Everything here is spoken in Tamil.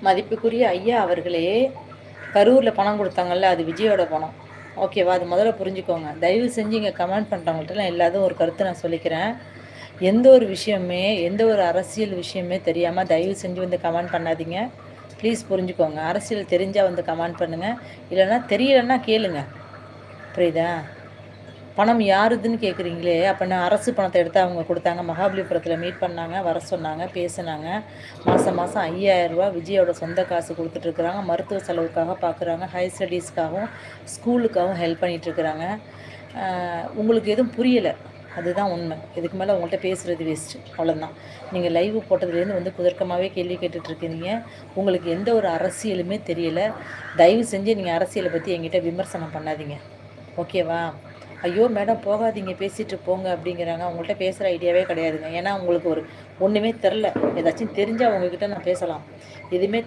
மதிப்புக்குரிய ஐயா அவர்களே, கரூரில் பணம் கொடுத்தாங்கல்ல, அது விஜயோட பணம். ஓகேவா? அது முதல்ல புரிஞ்சுக்கோங்க. தயவு செஞ்சு இங்கே கமெண்ட் பண்ணுறவங்கள்ட்டலாம் எல்லாத்தும் ஒரு கருத்தை நான் சொல்லிக்கிறேன். எந்த ஒரு விஷயமே, எந்த ஒரு அரசியல் விஷயமே தெரியாமல் தயவு செஞ்சு வந்து கமெண்ட் பண்ணாதீங்க. ப்ளீஸ் புரிஞ்சுக்கோங்க. அரசியல் தெரிஞ்சால் வந்து கமெண்ட் பண்ணுங்கள், இல்லைன்னா தெரியலைன்னா கேளுங்க. புரியுதா? பணம் யாருதுன்னு கேட்குறீங்களே, அப்போ நான் அரசு பணத்தை எடுத்து அவங்க கொடுத்தாங்க. மகாபலிபுரத்தில் மீட் பண்ணாங்க, வர சொன்னாங்க, பேசுனாங்க. மாதம் மாதம் 5000 ரூபா விஜயோட சொந்த காசு கொடுத்துட்ருக்குறாங்க. மருத்துவ செலவுக்காக பார்க்குறாங்க, ஹையர் ஸ்டடீஸ்க்காகவும் ஸ்கூலுக்காகவும் ஹெல்ப் பண்ணிகிட்ருக்குறாங்க. உங்களுக்கு எதுவும் புரியலை, அதுதான் உண்மை. இதுக்கு மேலே உங்கள்கிட்ட பேசுகிறது வேஸ்ட்டு, அவ்வளோதான். நீங்கள் லைவ் போட்டதுலேருந்து வந்து குதர்க்கமாகவே கேள்வி கேட்டுட்ருக்கீங்க. உங்களுக்கு எந்த ஒரு அரசியலுமே தெரியலை. தயவு செஞ்சு நீங்கள் அரசியலை பற்றி என்கிட்ட விமர்சனம் பண்ணாதீங்க. ஓகேவா? ஐயோ மேடம் போகாதீங்க, பேசிகிட்டு போங்க அப்படிங்கிறாங்க. அவங்கள்ட்ட பேசுகிற ஐடியாவே கிடையாதுங்க. ஏன்னா உங்களுக்கு ஒன்றுமே தெரில. ஏதாச்சும் தெரிஞ்சால் உங்ககிட்ட நான் பேசலாம். எதுவுமே